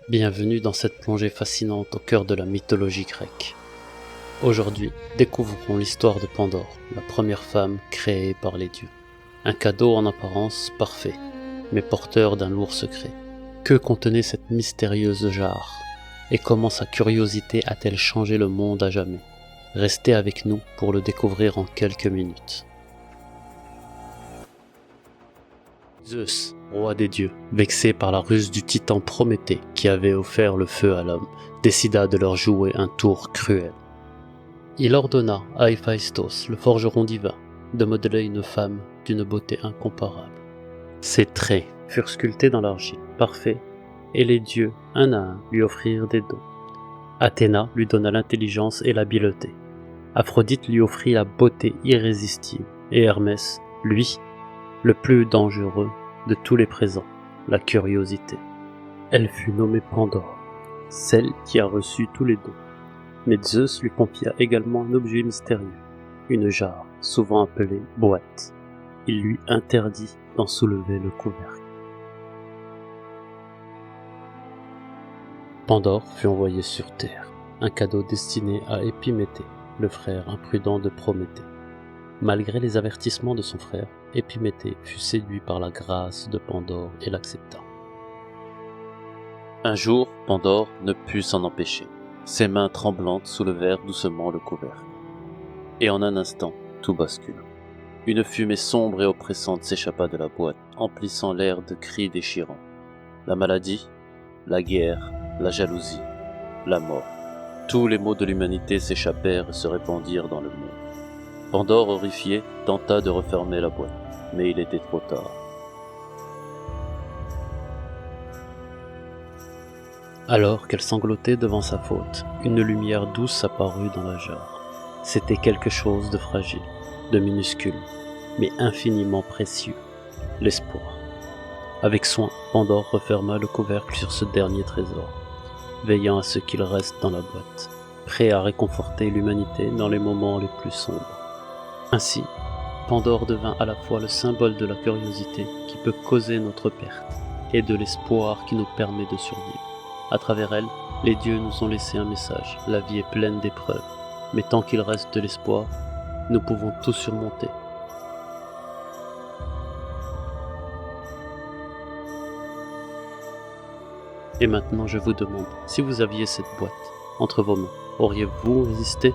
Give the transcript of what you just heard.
Bienvenue dans cette plongée fascinante au cœur de la mythologie grecque. Aujourd'hui, découvrons l'histoire de Pandore, la première femme créée par les dieux. Un cadeau en apparence parfait, mais porteur d'un lourd secret. Que contenait cette mystérieuse jarre? Et comment sa curiosité a-t-elle changé le monde à jamais? Restez avec nous pour le découvrir en quelques minutes. Zeus, roi des dieux, vexé par la ruse du titan Prométhée qui avait offert le feu à l'homme, décida de leur jouer un tour cruel. Il ordonna à Héphaïstos, le forgeron divin, de modeler une femme d'une beauté incomparable. Ses traits furent sculptés dans l'argile, parfaits, et les dieux, un à un, lui offrirent des dons. Athéna lui donna l'intelligence et l'habileté. Aphrodite lui offrit la beauté irrésistible, et Hermès, lui, le plus dangereux de tous les présents, la curiosité. Elle fut nommée Pandore, celle qui a reçu tous les dons. Mais Zeus lui confia également un objet mystérieux, une jarre, souvent appelée boîte. Il lui interdit d'en soulever le couvercle. Pandore fut envoyée sur Terre, un cadeau destiné à Épiméthée, le frère imprudent de Prométhée. Malgré les avertissements de son frère, Épiméthée fut séduit par la grâce de Pandore et l'accepta. Un jour, Pandore ne put s'en empêcher. Ses mains tremblantes soulevèrent doucement le couvercle. Et en un instant, tout bascula. Une fumée sombre et oppressante s'échappa de la boîte, emplissant l'air de cris déchirants. La maladie, la guerre, la jalousie, la mort. Tous les maux de l'humanité s'échappèrent et se répandirent dans le monde. Pandore, horrifié, tenta de refermer la boîte, mais il était trop tard. Alors qu'elle sanglotait devant sa faute, une lumière douce apparut dans la jarre. C'était quelque chose de fragile, de minuscule, mais infiniment précieux, l'espoir. Avec soin, Pandore referma le couvercle sur ce dernier trésor, veillant à ce qu'il reste dans la boîte, prêt à réconforter l'humanité dans les moments les plus sombres. Ainsi, Pandore devint à la fois le symbole de la curiosité qui peut causer notre perte et de l'espoir qui nous permet de survivre. À travers elle, les dieux nous ont laissé un message. La vie est pleine d'épreuves, mais tant qu'il reste de l'espoir, nous pouvons tout surmonter. Et maintenant je vous demande, si vous aviez cette boîte entre vos mains, auriez-vous résisté ?